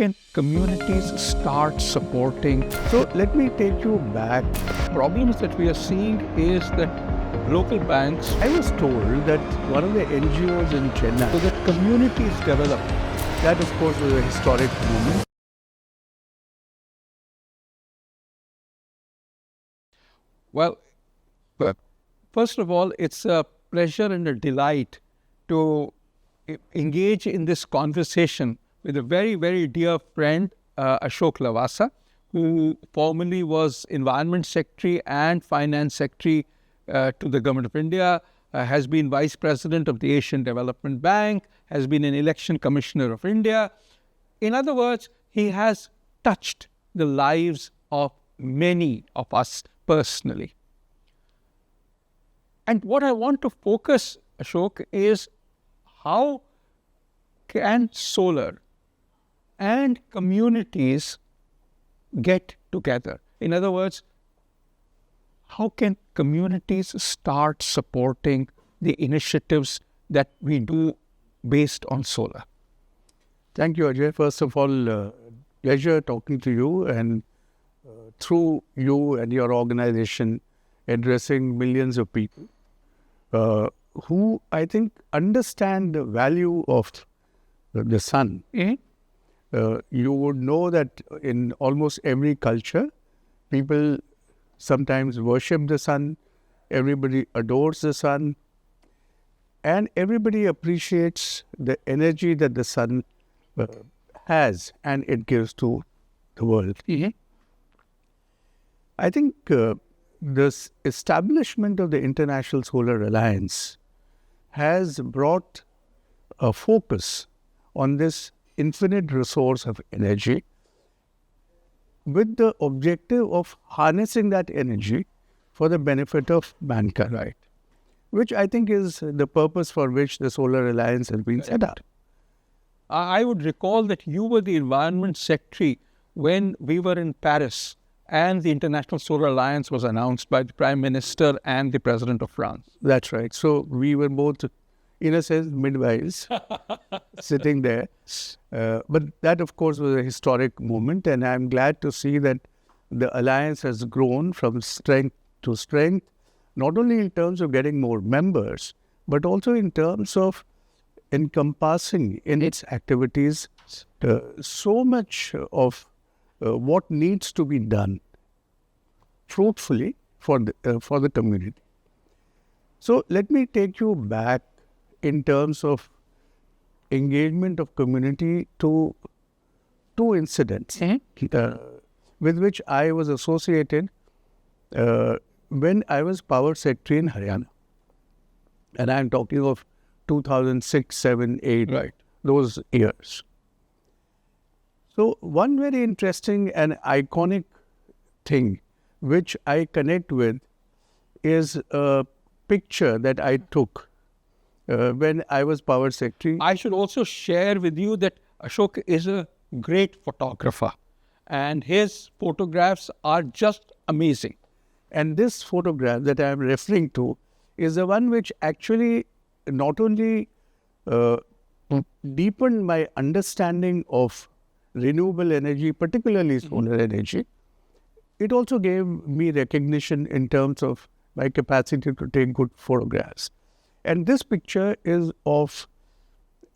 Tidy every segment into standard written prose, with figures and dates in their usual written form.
Can communities start supporting? So let me take you back. Problems that we are seeing is that local banks, I was told that one of the NGOs in Chennai, so that communities develop. That of course was a historic moment. Well, first of all, it's a pleasure and a delight to engage in this conversation with a very, very dear friend, Ashok Lavasa, who formerly was Environment Secretary and Finance Secretary to the Government of India, has been Vice President of the Asian Development Bank, has been an Election Commissioner of India. In other words, he has touched the lives of many of us personally. And what I want to focus, Ashok, is how can solar and communities get together? In other words, how can communities start supporting the initiatives that we do based on solar? Thank you, Ajay. First of all, pleasure talking to you, and through you and your organization addressing millions of people who I think understand the value of the sun. You would know that in almost every culture, people sometimes worship the sun, everybody adores the sun, and everybody appreciates the energy that the sun has and it gives to the world. I think this establishment of the International Solar Alliance has brought a focus on this infinite resource of energy with the objective of harnessing that energy for the benefit of mankind, right? Which I think is the purpose for which the Solar Alliance has been set up. I would recall that you were the Environment Secretary when we were in Paris and the International Solar Alliance was announced by the Prime Minister and the President of France. That's right. So we were both, in a sense, midwives sitting there. But that, of course, was a historic moment. And I'm glad to see that the alliance has grown from strength to strength, not only in terms of getting more members, but also in terms of encompassing in its activities so much of what needs to be done fruitfully for the community. So let me take you back in terms of engagement of community to two incidents with which I was associated when I was Power Secretary in Haryana. And I'm talking of 2006, 7, 8, right, those years. So one very interesting and iconic thing which I connect with is a picture that I took when I was Power Secretary. I should also share with you that Ashok is a great photographer and his photographs are just amazing. And this photograph that I am referring to is the one which actually not only deepened my understanding of renewable energy, particularly solar energy, it also gave me recognition in terms of my capacity to take good photographs. And this picture is of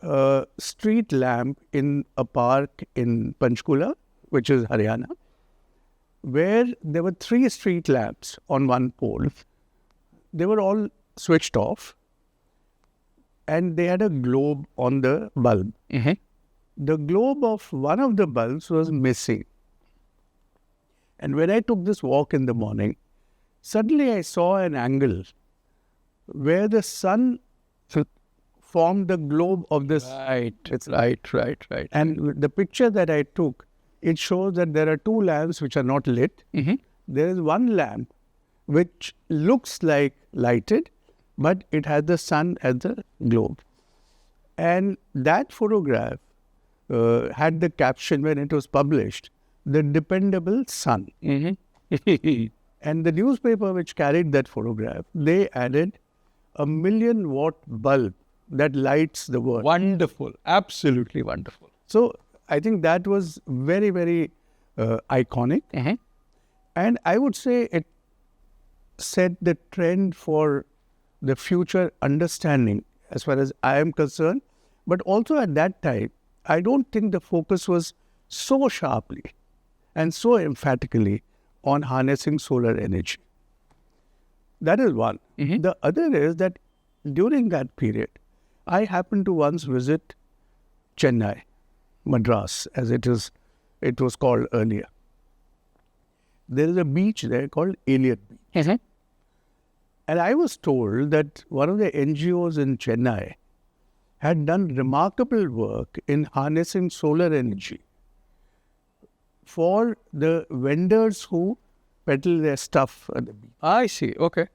a street lamp in a park in Panchkula, which is Haryana, where there were 3 street lamps on one pole. They were all switched off and they had a globe on the bulb. The globe of one of the bulbs was missing. And when I took this walk in the morning, suddenly I saw an angle where the sun formed the globe of this. Right, it's right. And the picture that I took, it shows that there are 2 lamps which are not lit. There is one lamp which looks like lighted, but it has the sun as the globe. And that photograph had the caption when it was published, "The Dependable Sun." And the newspaper which carried that photograph, they added a 1,000,000-watt bulb that lights the world. Wonderful. Absolutely wonderful. So I think that was very, very iconic. And I would say it set the trend for the future understanding as far as I am concerned. But also at that time, I don't think the focus was so sharply and so emphatically on harnessing solar energy. That is one. The other is that during that period, I happened to once visit Chennai, Madras, as it was called earlier. There is a beach there called Elliot Beach. And I was told that one of the NGOs in Chennai had done remarkable work in harnessing solar energy for the vendors who peddle their stuff at the beach. I see. Okay.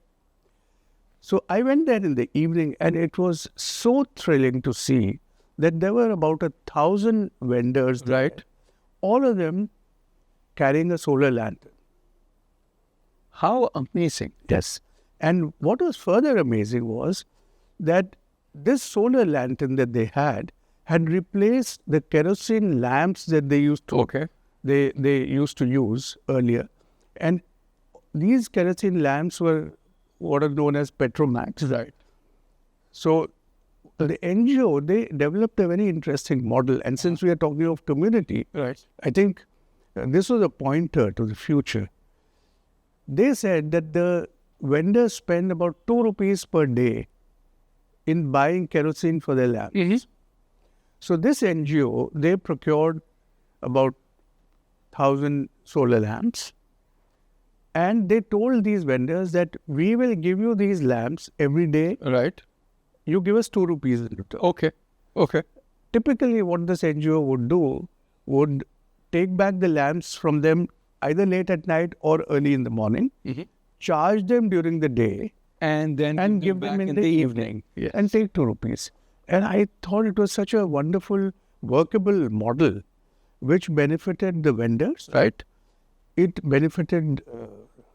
So I went there in the evening, and it was so thrilling to see that there were about 1,000 vendors there, Right. all of them carrying a solar lantern. How amazing. Yes. And what was further amazing was that this solar lantern that they had replaced the kerosene lamps that they used to Okay. they used to use earlier. And these kerosene lamps were what are known as Petromax. Right. So the NGO, they developed a very interesting model. And since we are talking of community, Right. I think this was a pointer to the future. They said that the vendors spend about 2 rupees per day in buying kerosene for their lamps. So this NGO, they procured about 1,000 solar lamps, and they told these vendors that we will give you these lamps every day. Right. You give us 2 rupees in return. Okay. Okay. Typically, what this NGO would do would take back the lamps from them either late at night or early in the morning, charge them during the day, And then and give them in the evening, Yes. and take 2 rupees. And I thought it was such a wonderful, workable model which benefited the vendors, Right. it benefited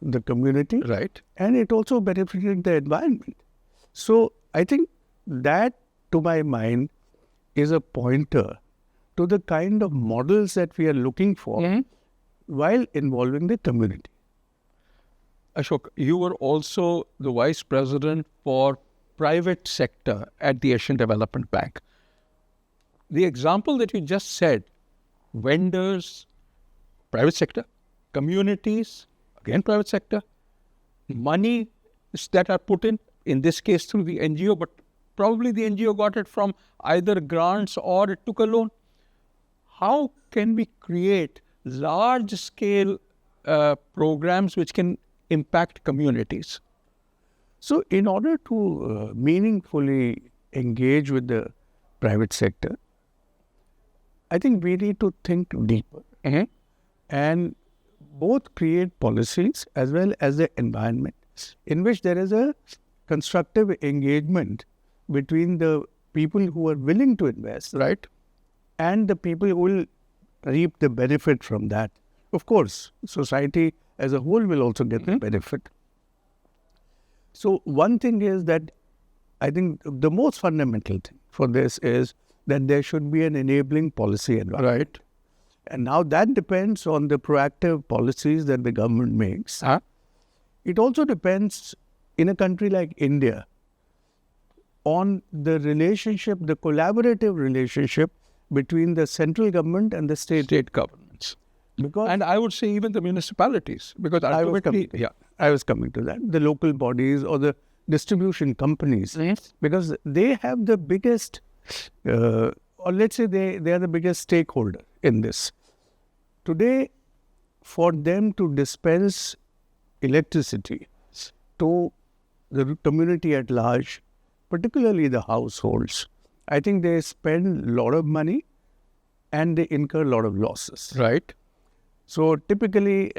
the community, Right. and it also benefited the environment. So I think that, to my mind, is a pointer to the kind of models that we are looking for while involving the community. Ashok, you were also the vice president for private sector at the Asian Development Bank. The example that you just said, vendors, private sector, communities, again private sector, money that are put in this case through the NGO, but probably the NGO got it from either grants or it took a loan. How can we create large-scale programs which can impact communities? So in order to meaningfully engage with the private sector, I think we need to think deeper and both create policies as well as the environment in which there is a constructive engagement between the people who are willing to invest, Right. and the people who will reap the benefit from that. Of course, society as a whole will also get the benefit. So one thing is that I think the most fundamental thing for this is that there should be an enabling policy environment. Right. And now that depends on the proactive policies that the government makes. It also depends, in a country like India, on the relationship, the collaborative relationship between the central government and the state Governments. Because And I would say even the municipalities, because I was ultimately, coming to that, the local bodies or the distribution companies, because they have the biggest, or let's say they are the biggest stakeholder in this. Today, for them to dispense electricity to the community at large, particularly the households, I think they spend a lot of money and they incur a lot of losses. Right. So typically,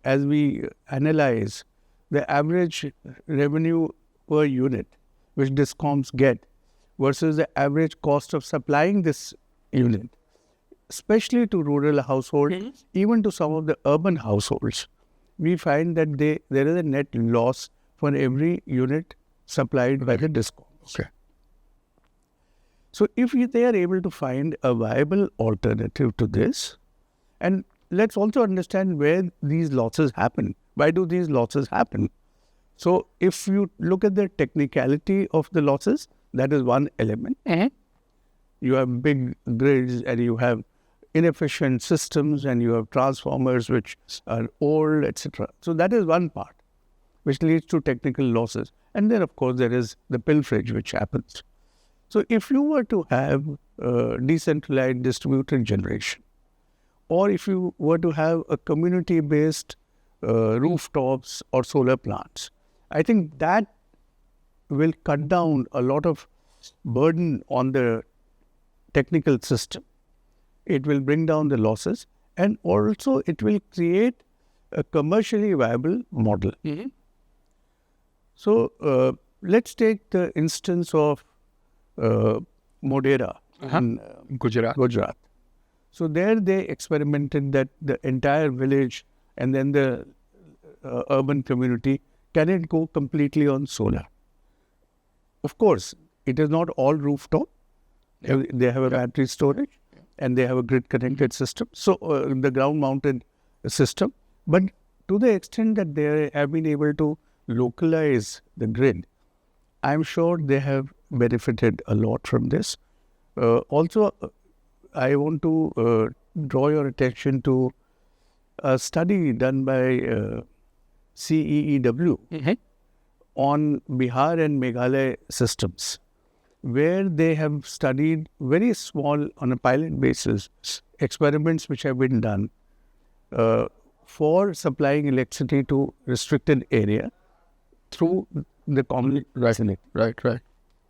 as we analyze the average revenue per unit which DISCOMs get versus the average cost of supplying this unit, especially to rural households, even to some of the urban households, we find that there is a net loss for every unit supplied by the DISCOMs. Okay. So if they are able to find a viable alternative to this, and let's also understand where these losses happen. Why do these losses happen? So if you look at the technicality of the losses, that is one element. You have big grids and you have inefficient systems and you have transformers which are old, etc. So that is one part which leads to technical losses. And then, of course, there is the pilferage which happens. So if you were to have decentralized distributed generation, or if you were to have a community-based rooftops or solar plants, I think that will cut down a lot of burden on the technical system. It will bring down the losses, and also it will create a commercially viable model. So let's take the instance of Modera in Gujarat. So there they experimented that the entire village and then the urban community can go completely on solar. Of course, it is not all rooftop. They have a battery storage and they have a grid-connected system. So the ground-mounted system. But to the extent that they have been able to localize the grid, I'm sure they have benefited a lot from this. Also, I want to draw your attention to a study done by CEEW on Bihar and Meghalaya systems, where they have studied very small, on a pilot basis, experiments which have been done for supplying electricity to restricted area through the common resonator. Right.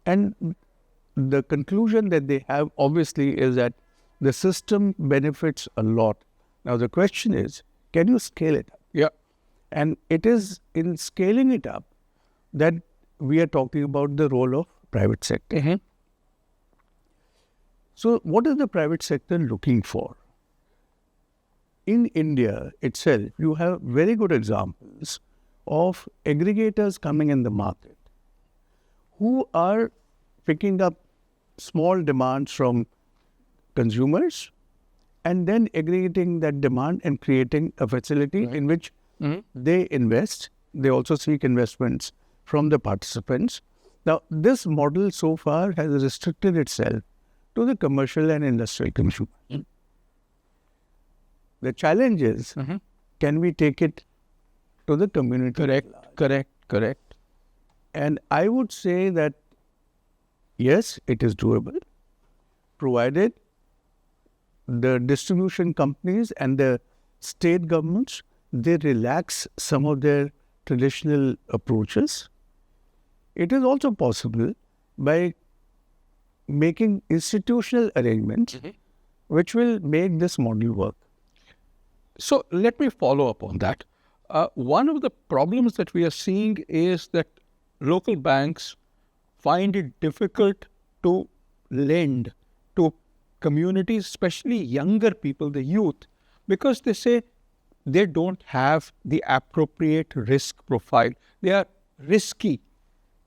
And the conclusion that they have obviously is that the system benefits a lot. Now the question is, can you scale it up? Yeah. And it is in scaling it up that we are talking about the role of private sector. So what is the private sector looking for? In India itself, you have very good examples of aggregators coming in the market who are picking up small demands from consumers and then aggregating that demand and creating a facility in which they invest. They also seek investments from the participants. Now, this model so far has restricted itself to the commercial and industrial consumer. The challenge is, can we take it to the community? Correct. And I would say that, yes, it is doable, provided the distribution companies and the state governments, they relax some of their traditional approaches. It is also possible by making institutional arrangements which will make this model work. So let me follow up on that. One of the problems that we are seeing is that local banks find it difficult to lend to communities, especially younger people, the youth, because they say they don't have the appropriate risk profile. They are risky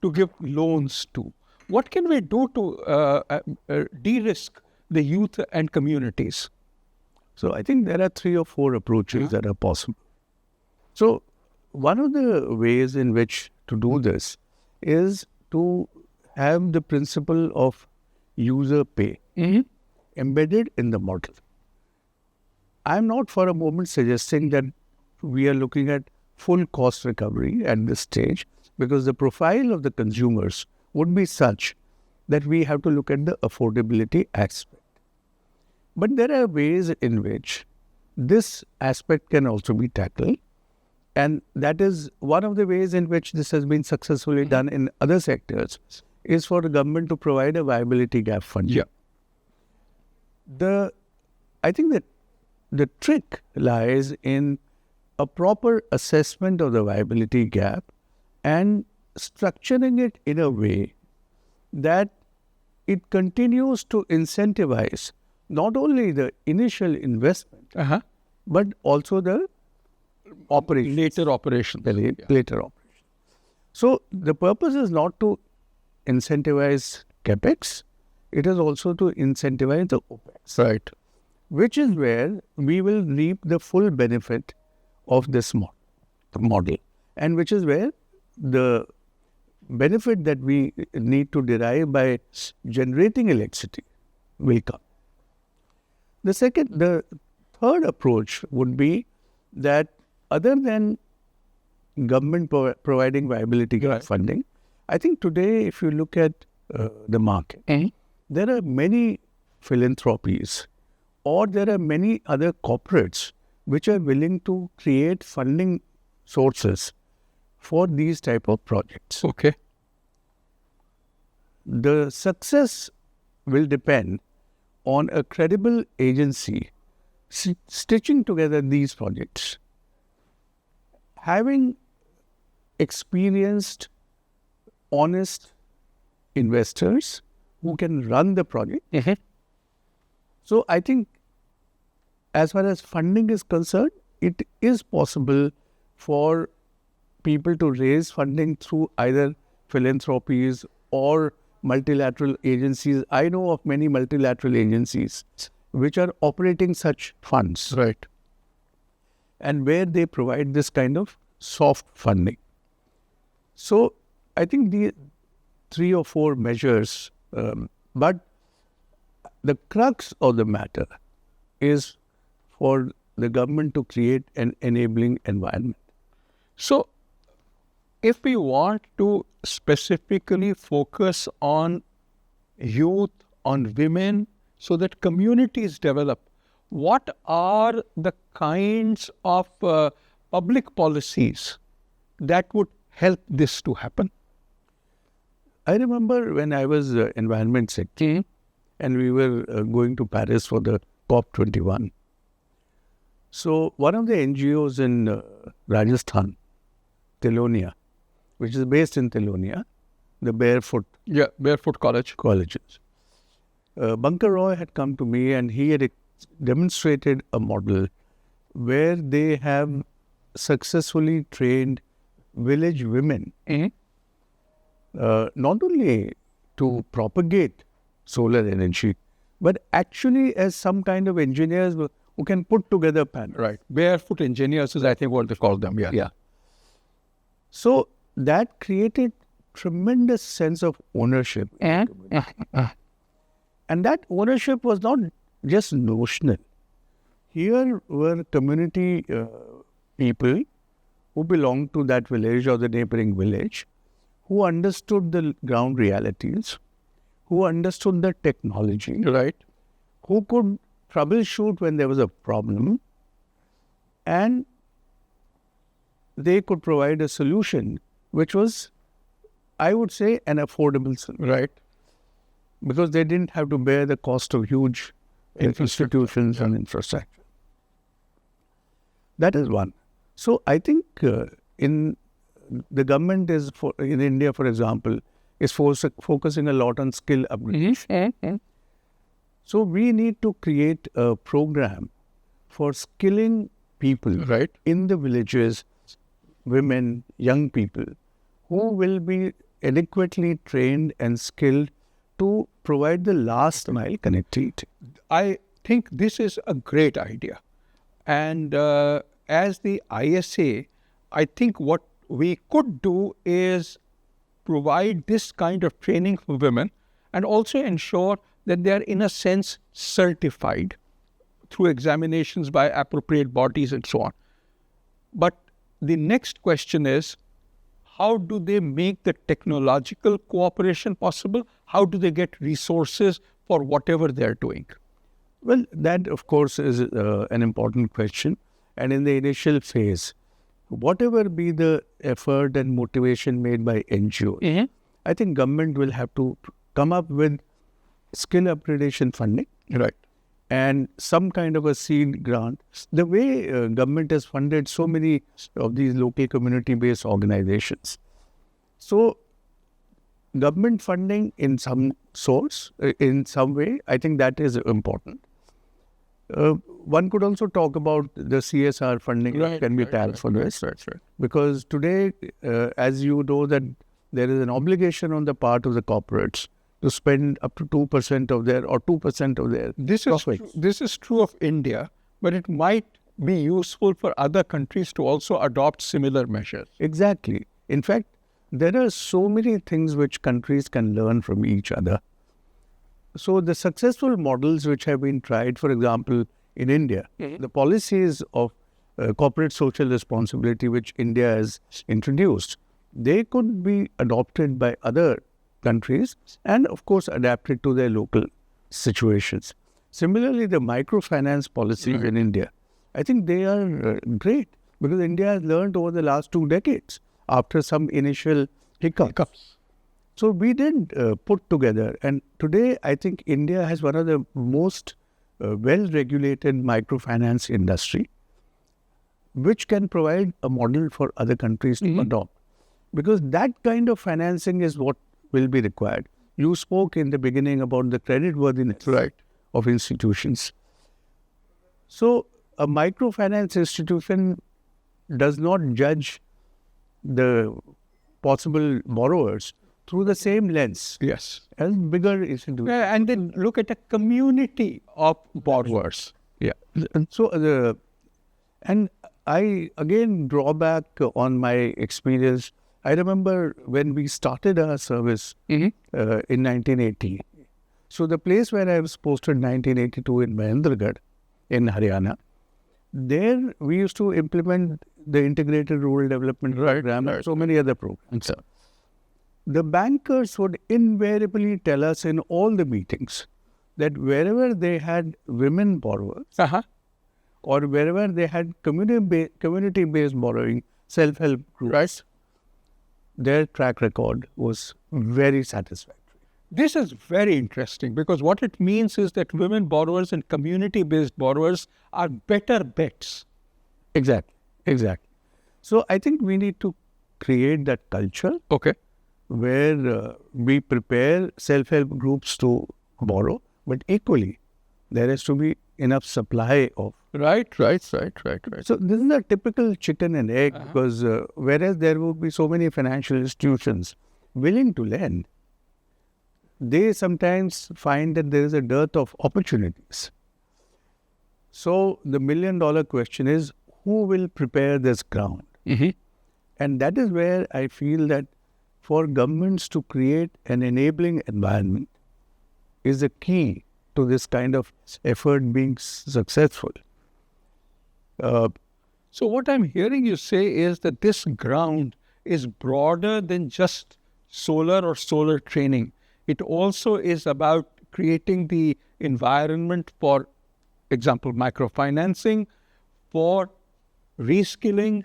to give loans to. What can we do to de-risk the youth and communities? So I think there are 3 or 4 approaches that are possible. So one of the ways in which to do this is to have the principle of user pay embedded in the model. I'm not for a moment suggesting that we are looking at full cost recovery at this stage, because the profile of the consumers would be such that we have to look at the affordability aspect. But there are ways in which this aspect can also be tackled, and that is one of the ways in which this has been successfully done in other sectors, is for the government to provide a viability gap funding. I think that the trick lies in a proper assessment of the viability gap and structuring it in a way that it continues to incentivize not only the initial investment, but also the operation. Later operation. Later operation. So the purpose is not to incentivize capex, it is also to incentivize the OPEX, Right. which is where we will reap the full benefit of this model, and which is where the benefit that we need to derive by generating electricity will come. The third approach would be that other than government providing viability funding, I think today if you look at the market, there are many philanthropies or there are many other corporates which are willing to create funding sources for these type of projects. Okay. The success will depend on a credible agency stitching together these projects, having experienced, honest investors who can run the project. So I think as far as funding is concerned, it is possible for people to raise funding through either philanthropies or multilateral agencies. I know of many multilateral agencies which are operating such funds. Right. And where they provide this kind of soft funding. So I think the 3 or 4 measures, but the crux of the matter is for the government to create an enabling environment. So, if we want to specifically focus on youth, on women, so that communities develop, what are the kinds of public policies that would help this to happen? I remember when I was environment secretary and we were going to Paris for the COP21. So one of the NGOs in Rajasthan, Telonia, which is based in Telonia, the Barefoot colleges. Bunker Roy had come to me and he had demonstrated a model where they have successfully trained village women not only to propagate solar energy, but actually as some kind of engineers who can put together panels. Right. Barefoot engineers is, I think, what they call them. Yeah. So that created tremendous sense of ownership. And that ownership was not just notional. Here were community people who belonged to that village or the neighboring village, who understood the ground realities, who understood the technology, Right. who could troubleshoot when there was a problem, and they could provide a solution which was, I would say, an affordable solution. Right. Because they didn't have to bear the cost of huge institutions and infrastructure. That is one. So I think in the government in India, for example, is focusing a lot on skill upgrades. So we need to create a program for skilling people Right. in the villages, women, young people, who will be adequately trained and skilled to provide the last mile connectivity. I think this is a great idea. And as the ISA, I think what we could do is provide this kind of training for women and also ensure that they are, in a sense, certified through examinations by appropriate bodies and so on. But the next question is, how do they make the technological cooperation possible? How do they get resources for whatever they're doing? Well, that of course is an important question. And in the initial phase, whatever be the effort and motivation made by NGOs, I think government will have to come up with skill upgradation funding. Right. And some kind of a seed grant. The way government has funded so many of these local community-based organizations. So, government funding in some source, in some way, I think that is important. One could also talk about the CSR funding that can be tapped for this. Right. Because today, as you know, that there is an obligation on the part of the corporates to spend up to 2% of their or 2% of their profits. This is true of India, but it might be useful for other countries to also adopt similar measures. Exactly. In fact, there are so many things which countries can learn from each other. So the successful models which have been tried, for example, in India, the policies of corporate social responsibility which India has introduced, they could be adopted by other countries and, of course, adapted to their local situations. Similarly, the microfinance policies in India, I think they are great because India has learned over the last 2 decades after some initial hiccups. So we did put together, and today I think India has one of the most well-regulated microfinance industry, which can provide a model for other countries to adopt. Because that kind of financing is what will be required. You spoke in the beginning about the creditworthiness of institutions. So a microfinance institution does not judge the possible borrowers through the same lens Yes. as bigger institutions. And then look at a community of borrowers. Yeah. And so and I again draw back on my experience. I remember when we started our service in 1980. So the place where I was posted in 1982 in Mahendragarh in Haryana, there we used to implement the integrated rural development program and so many other programs. The bankers would invariably tell us in all the meetings that wherever they had women borrowers or wherever they had community-based borrowing, self-help groups, their track record was very satisfactory. This is very interesting because what it means is that women borrowers and community-based borrowers are better bets. Exactly. So I think we need to create that culture where we prepare self-help groups to borrow, but equally there has to be enough supply of. Right. So this is a typical chicken and egg because whereas there would be so many financial institutions willing to lend, they sometimes find that there is a dearth of opportunities. So the $1 million question is, who will prepare this ground? And that is where I feel that for governments to create an enabling environment is the key to this kind of effort being successful. So what I'm hearing you say is that this ground is broader than just solar or solar training. It also is about creating the environment for example, microfinancing, for reskilling,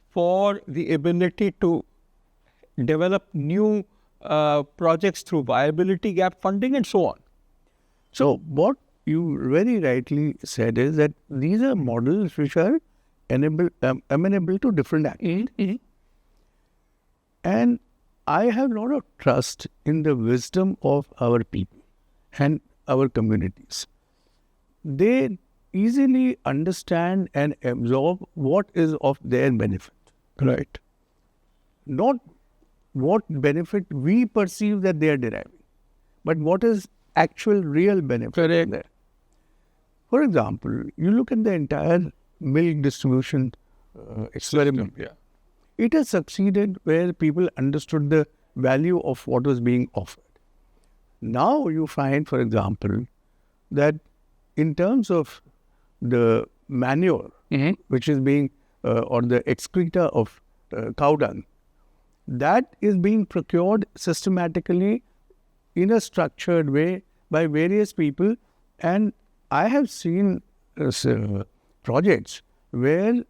for the ability to develop new projects through viability gap funding and so on. So what you very rightly said is that these are models which are amenable to different actors. And I have a lot of trust in the wisdom of our people and our communities. They easily understand and absorb what is of their benefit. Right. Not what benefit we perceive that they are deriving, but what is actual real benefit there. For example, you look at the entire milk distribution experiment. It has succeeded where people understood the value of what was being offered. Now you find, for example, that in terms of the manure, which is being, or the excreta of cow dung, that is being procured systematically in a structured way by various people. And I have seen projects where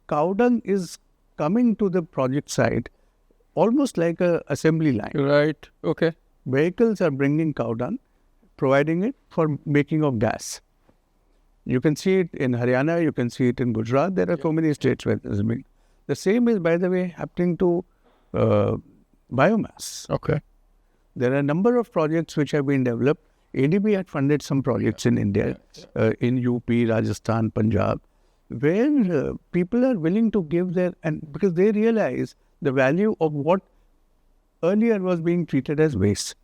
cow dung is coming to the project site almost like an assembly line. Right. Okay. Vehicles are bringing cow dung, providing it for making of gas. You can see it in Haryana, you can see it in Gujarat. There are so many states where this is being. The same is, by the way, happening to biomass. Okay. There are a number of projects which have been developed. ADB had funded some projects in India, in UP, Rajasthan, Punjab, where people are willing to give their, and because they realize the value of what earlier was being treated as waste.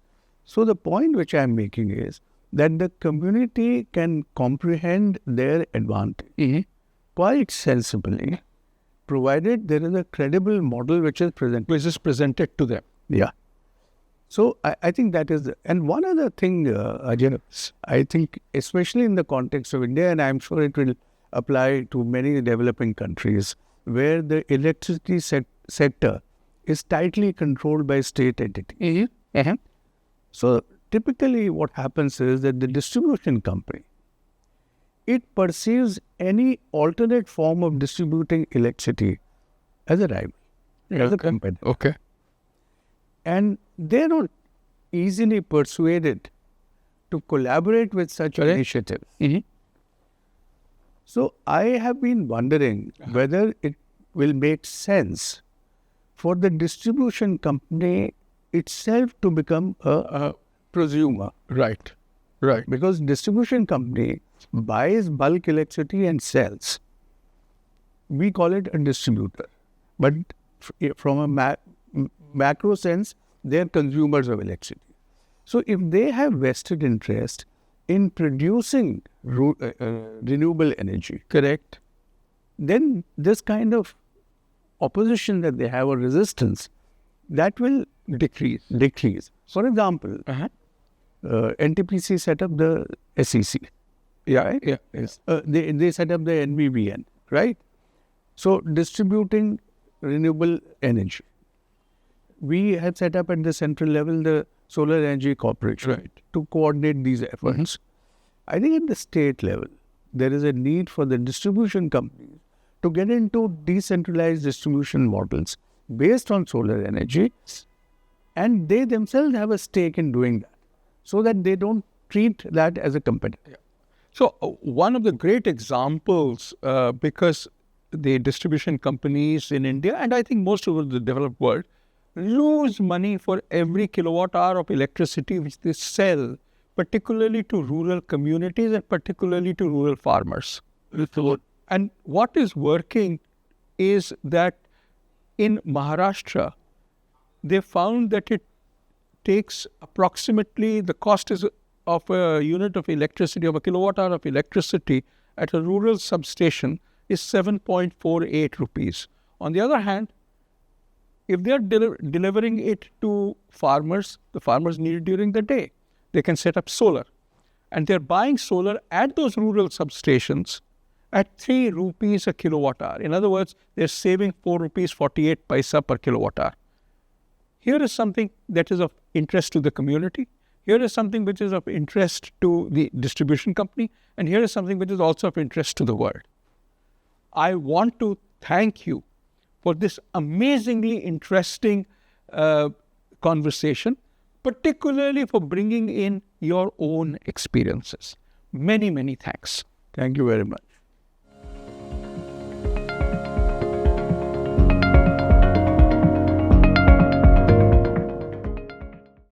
So the point which I am making is that the community can comprehend their advantage quite sensibly, provided there is a credible model which is presented to them. Yeah. So I think that is, and one other thing, Ajay, I think especially in the context of India, and I'm sure it will apply to many developing countries, where the electricity sector is tightly controlled by state entities. So typically what happens is that the distribution company, it perceives any alternate form of distributing electricity as a rival, as a competitor. Okay. And they're not easily persuaded to collaborate with such initiatives. So I have been wondering whether it will make sense for the distribution company itself to become a prosumer. Right. Because distribution company buys bulk electricity and sells. We call it a distributor. But from a macro sense, they are consumers of electricity. So if they have vested interest in producing renewable energy, Correct. then this kind of opposition that they have or resistance, that will decrease. For example, NTPC set up the SEC. Yeah. They set up the NVVN, right? So distributing renewable energy. We have set up at the central level the Solar Energy Corporation to coordinate these efforts. I think at the state level, there is a need for the distribution companies to get into decentralized distribution models based on solar energy, and they themselves have a stake in doing that, so that they don't treat that as a competitor. So one of the great examples, because the distribution companies in India, and I think most of the developed world, lose money for every kilowatt hour of electricity which they sell, particularly to rural communities and particularly to rural farmers. And what is working is that in Maharashtra, they found that it takes approximately, the cost is of a unit of electricity, of a kilowatt hour of electricity at a rural substation is 7.48 rupees. On the other hand, if they are delivering it to farmers, the farmers need it during the day. They can set up solar. And they're buying solar at those rural substations at 3 rupees a kilowatt hour. In other words, they're saving 4 rupees 48 paisa per kilowatt hour. Here is something that is of interest to the community. Here is something which is of interest to the distribution company. And here is something which is also of interest to the world. I want to thank you for this amazingly interesting conversation, particularly for bringing in your own experiences. Many, many thanks. Thank you very much.